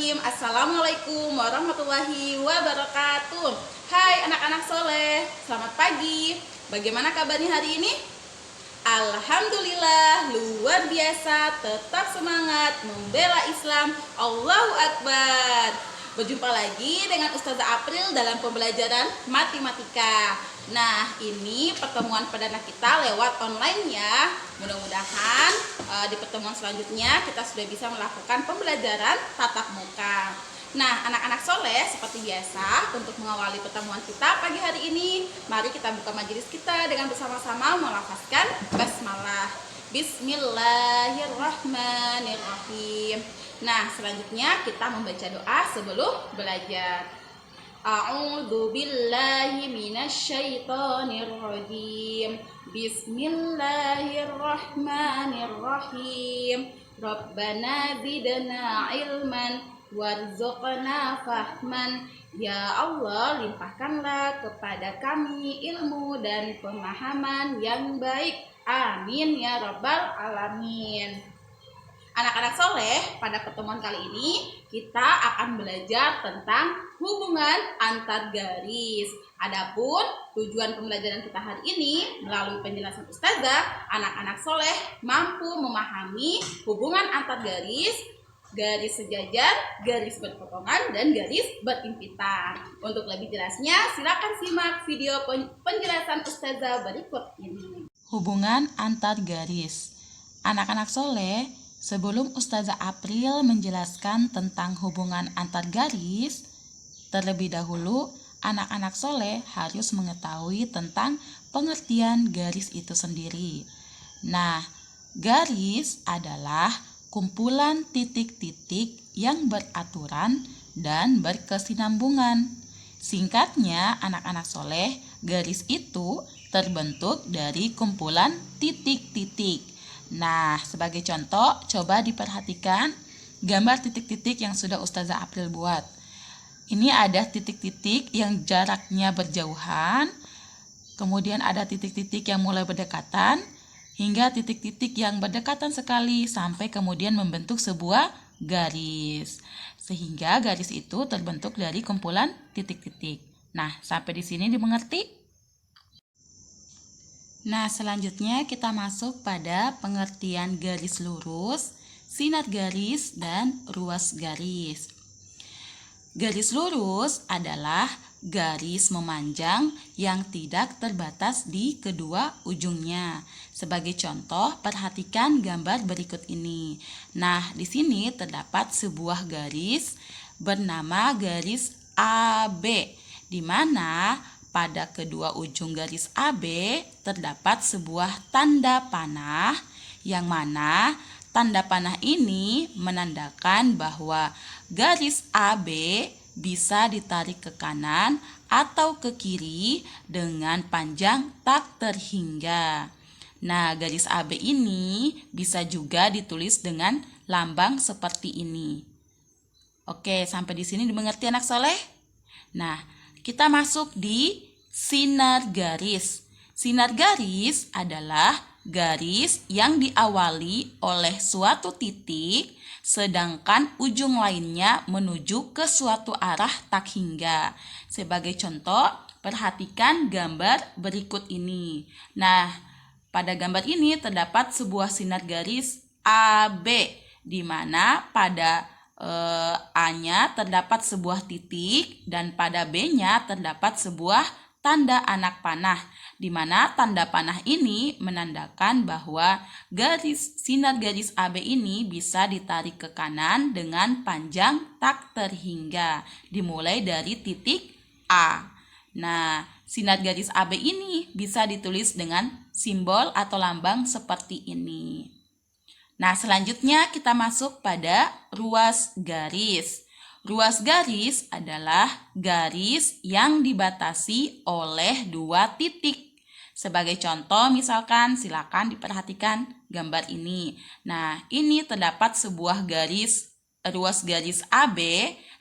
Bismillahirrahmanirrahim. Assalamualaikum warahmatullahi wabarakatuh. Hai anak-anak soleh, selamat pagi. Bagaimana kabarnya hari ini? Alhamdulillah, luar biasa. Tetap semangat membela Islam. Allahu Akbar. Berjumpa lagi dengan Ustazah April dalam pembelajaran matematika. Nah, ini pertemuan perdana kita lewat online ya. Mudah-mudahan di pertemuan selanjutnya kita sudah bisa melakukan pembelajaran tatap muka. Nah, anak-anak soleh, seperti biasa, untuk mengawali pertemuan kita pagi hari ini, mari kita buka majelis kita dengan bersama-sama melafazkan basmalah. Bismillahirrahmanirrahim. Nah, selanjutnya kita membaca doa sebelum belajar. A'udzu billahi minasyaitonir rajim. Bismillahirrahmanirrahim. Rabbana zidna ilman warzuqna fahman. Ya Allah, limpahkanlah kepada kami ilmu dan pemahaman yang baik. Amin ya rabbal alamin. Anak-anak soleh, pada pertemuan kali ini kita akan belajar tentang hubungan antar garis. Adapun tujuan pembelajaran kita hari ini melalui penjelasan Ustazah, anak-anak soleh mampu memahami hubungan antar garis, garis sejajar, garis berpotongan, dan garis berimpitan. Untuk lebih jelasnya, silakan simak video penjelasan Ustazah berikut ini. Hubungan antar garis. Anak-anak soleh, sebelum Ustazah April menjelaskan tentang hubungan antar garis, terlebih dahulu anak-anak soleh harus mengetahui tentang pengertian garis itu sendiri. Nah, garis adalah kumpulan titik-titik yang beraturan dan berkesinambungan. Singkatnya, anak-anak soleh, garis itu terbentuk dari kumpulan titik-titik. Nah, sebagai contoh, coba diperhatikan gambar titik-titik yang sudah Ustazah April buat. Ini ada titik-titik yang jaraknya berjauhan, kemudian ada titik-titik yang mulai berdekatan, hingga titik-titik yang berdekatan sekali sampai kemudian membentuk sebuah garis. Sehingga garis itu terbentuk dari kumpulan titik-titik. Nah, sampai di sini dimengerti? Nah, selanjutnya kita masuk pada pengertian garis lurus, sinar garis, dan ruas garis. Garis lurus adalah garis memanjang yang tidak terbatas di kedua ujungnya. Sebagai contoh, perhatikan gambar berikut ini. Nah, di sini terdapat sebuah garis bernama garis AB, di mana pada kedua ujung garis AB terdapat sebuah tanda panah, yang mana tanda panah ini menandakan bahwa garis AB bisa ditarik ke kanan atau ke kiri dengan panjang tak terhingga. Nah, garis AB ini bisa juga ditulis dengan lambang seperti ini. Oke, sampai di sini dimengerti anak soleh? Nah, kita masuk di sinar garis. Sinar garis adalah garis yang diawali oleh suatu titik, sedangkan ujung lainnya menuju ke suatu arah tak hingga. Sebagai contoh, perhatikan gambar berikut ini. Nah, pada gambar ini terdapat sebuah sinar garis AB, di mana pada A-nya terdapat sebuah titik dan pada B-nya terdapat sebuah tanda anak panah, di mana tanda panah ini menandakan bahwa garis sinar garis AB ini bisa ditarik ke kanan dengan panjang tak terhingga, dimulai dari titik A. Nah, sinar garis AB ini bisa ditulis dengan simbol atau lambang seperti ini. Nah, selanjutnya kita masuk pada ruas garis. Ruas garis adalah garis yang dibatasi oleh dua titik. Sebagai contoh, misalkan silakan diperhatikan gambar ini. Nah, ini terdapat sebuah garis ruas garis AB,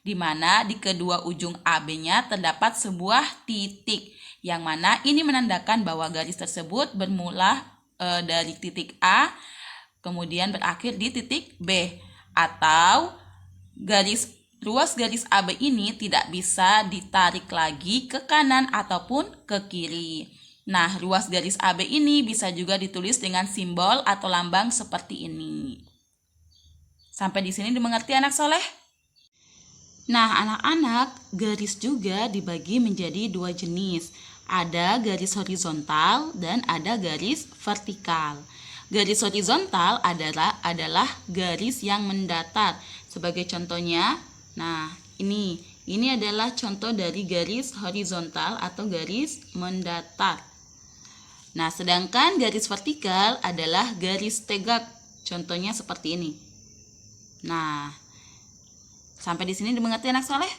di mana di kedua ujung AB-nya terdapat sebuah titik, yang mana ini menandakan bahwa garis tersebut bermula dari titik A, kemudian berakhir di titik B, atau garis ruas garis AB ini tidak bisa ditarik lagi ke kanan ataupun ke kiri. Nah, ruas garis AB ini bisa juga ditulis dengan simbol atau lambang seperti ini. Sampai di sini dimengerti anak soleh? Nah, anak-anak, garis juga dibagi menjadi dua jenis. Ada garis horizontal dan ada garis vertikal. Garis horizontal adalah garis yang mendatar. Sebagai contohnya, nah ini adalah contoh dari garis horizontal atau garis mendatar. Nah, sedangkan garis vertikal adalah garis tegak. Contohnya seperti ini. Nah, sampai di sini dimengerti anak soleh?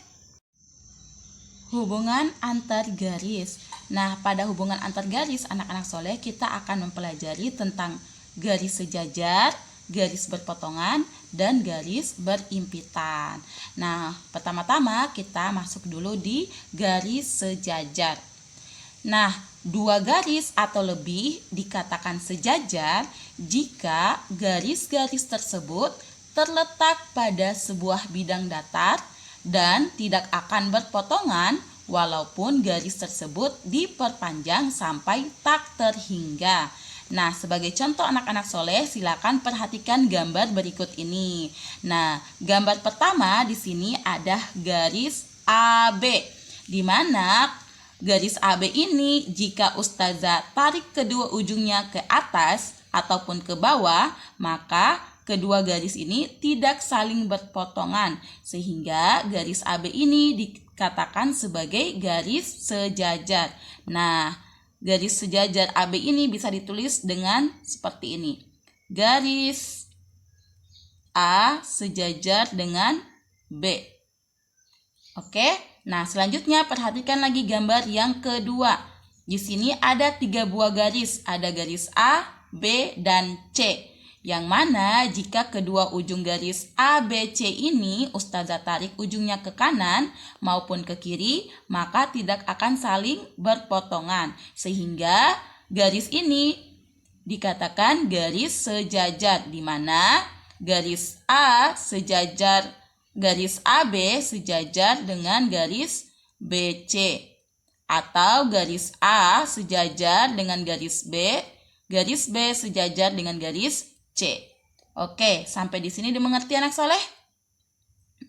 Hubungan antar garis. Nah, pada hubungan antar garis, anak-anak soleh kita akan mempelajari tentang garis sejajar, garis berpotongan, dan garis berimpitan. Nah, pertama-tama kita masuk dulu di garis sejajar. Nah, dua garis atau lebih dikatakan sejajar jika garis-garis tersebut terletak pada sebuah bidang datar dan tidak akan berpotongan walaupun garis tersebut diperpanjang sampai tak terhingga. Nah, sebagai contoh anak-anak soleh, silakan perhatikan gambar berikut ini. Nah, gambar pertama di sini ada garis AB, di mana garis AB ini jika ustazah tarik kedua ujungnya ke atas ataupun ke bawah, maka kedua garis ini tidak saling berpotongan, sehingga garis AB ini dikatakan sebagai garis sejajar. Nah, garis sejajar AB ini bisa ditulis dengan seperti ini. Garis A sejajar dengan B. Oke, nah selanjutnya perhatikan lagi gambar yang kedua. Di sini ada 3 buah garis, ada garis A, B, dan C. Yang mana jika kedua ujung garis ABC ini ustazah tarik ujungnya ke kanan maupun ke kiri, maka tidak akan saling berpotongan. Sehingga garis ini dikatakan garis sejajar, di mana garis A sejajar, garis AB sejajar dengan garis BC. Atau garis A sejajar dengan garis B sejajar dengan garis C. Oke, sampai di sini dimengerti anak soleh?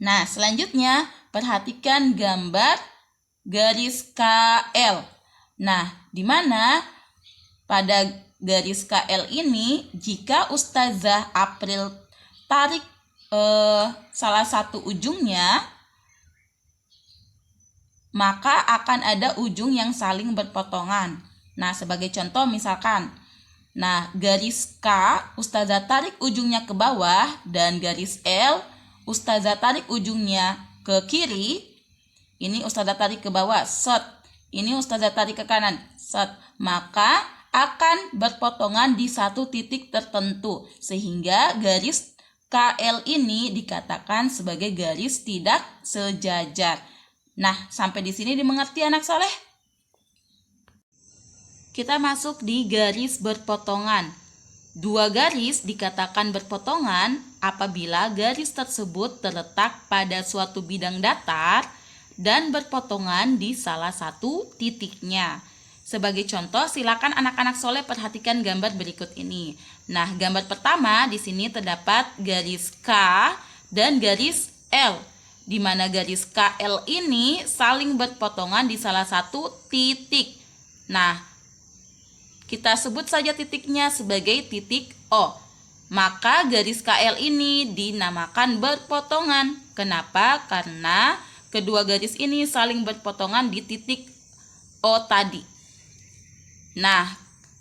Nah, selanjutnya perhatikan gambar garis KL. Nah, di mana pada garis KL ini jika ustazah April tarik salah satu ujungnya, maka akan ada ujung yang saling berpotongan. Nah, sebagai contoh misalkan, nah, garis K ustazah tarik ujungnya ke bawah dan garis L ustazah tarik ujungnya ke kiri. Ini ustazah tarik ke bawah, set. Ini ustazah tarik ke kanan, set. Maka akan berpotongan di satu titik tertentu, sehingga garis KL ini dikatakan sebagai garis tidak sejajar. Nah, sampai di sini dimengerti anak soleh? Kita masuk di garis berpotongan. Dua garis dikatakan berpotongan apabila garis tersebut terletak pada suatu bidang datar dan berpotongan di salah satu titiknya. Sebagai contoh, silakan anak-anak soleh perhatikan gambar berikut ini. Nah, gambar pertama di sini terdapat garis K dan garis L, di mana garis KL ini saling berpotongan di salah satu titik. Nah, kita sebut saja titiknya sebagai titik O. Maka garis KL ini dinamakan berpotongan. Kenapa? Karena kedua garis ini saling berpotongan di titik O tadi. Nah,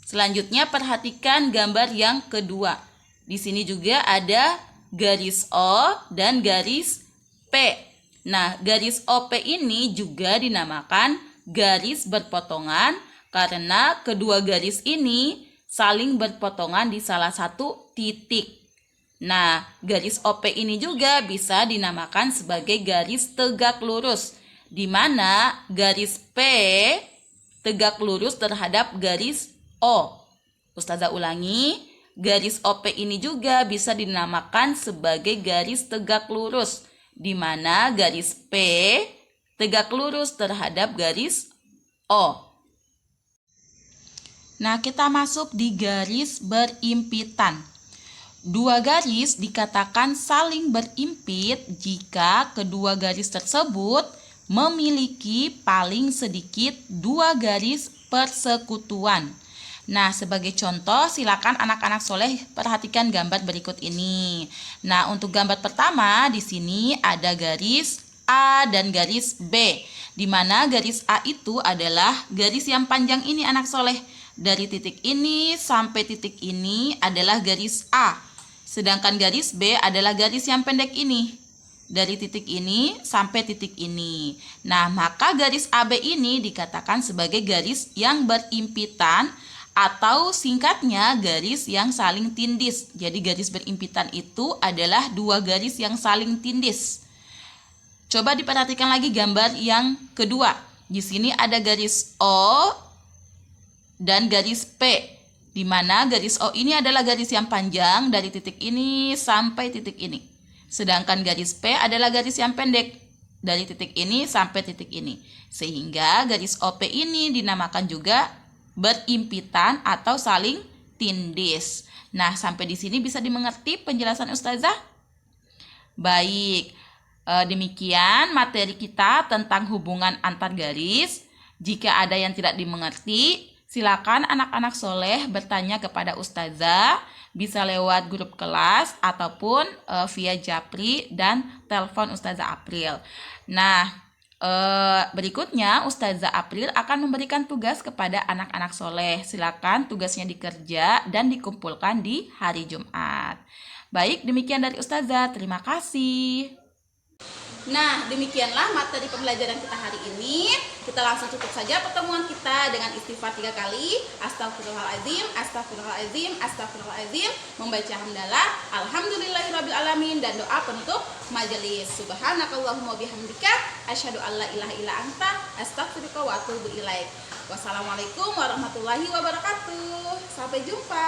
selanjutnya perhatikan gambar yang kedua. Di sini juga ada garis O dan garis P. Nah, garis OP ini juga dinamakan garis berpotongan karena kedua garis ini saling berpotongan di salah satu titik. Nah, garis OP ini juga bisa dinamakan sebagai garis tegak lurus, di mana garis P tegak lurus terhadap garis O. Ustazah ulangi, garis OP ini juga bisa dinamakan sebagai garis tegak lurus, di mana garis P tegak lurus terhadap garis O. Nah, kita masuk di garis berimpitan. Dua garis dikatakan saling berimpit jika kedua garis tersebut memiliki paling sedikit dua garis persekutuan. Nah, sebagai contoh, silakan anak-anak soleh perhatikan gambar berikut ini. Nah, untuk gambar pertama di sini ada garis A dan garis B, di mana garis A itu adalah garis yang panjang ini anak soleh. Dari titik ini sampai titik ini adalah garis A. Sedangkan garis B adalah garis yang pendek ini. Dari titik ini sampai titik ini. Nah, maka garis AB ini dikatakan sebagai garis yang berimpitan atau singkatnya garis yang saling tindis. Jadi garis berimpitan itu adalah dua garis yang saling tindis. Coba diperhatikan lagi gambar yang kedua. Di sini ada garis O dan garis P. Di mana garis O ini adalah garis yang panjang dari titik ini sampai titik ini. Sedangkan garis P adalah garis yang pendek dari titik ini sampai titik ini. Sehingga garis OP ini dinamakan juga berimpitan atau saling tindis. Nah, sampai di sini bisa dimengerti penjelasan Ustazah? Baik, demikian materi kita tentang hubungan antar garis. Jika ada yang tidak dimengerti, silakan anak-anak soleh bertanya kepada Ustazah, bisa lewat grup kelas ataupun via Japri dan telepon Ustazah April. Nah, berikutnya Ustazah April akan memberikan tugas kepada anak-anak soleh. Silakan tugasnya dikerja dan dikumpulkan di hari Jumat. Baik, demikian dari Ustazah. Terima kasih. Nah, demikianlah materi pembelajaran kita hari ini. Kita langsung tutup saja pertemuan kita dengan istighfar 3 kali. Astagfirullahaladzim, astagfirullahaladzim, astagfirullahaladzim. Membaca hamdalah, alhamdulillahirrabbilalamin. Dan doa penutup majelis. Subhanakallahumma bihamdika, asyhadu an la ilaha illa anta, astaghfiruka wa atubu ilaik. Wassalamualaikum warahmatullahi wabarakatuh. Sampai jumpa.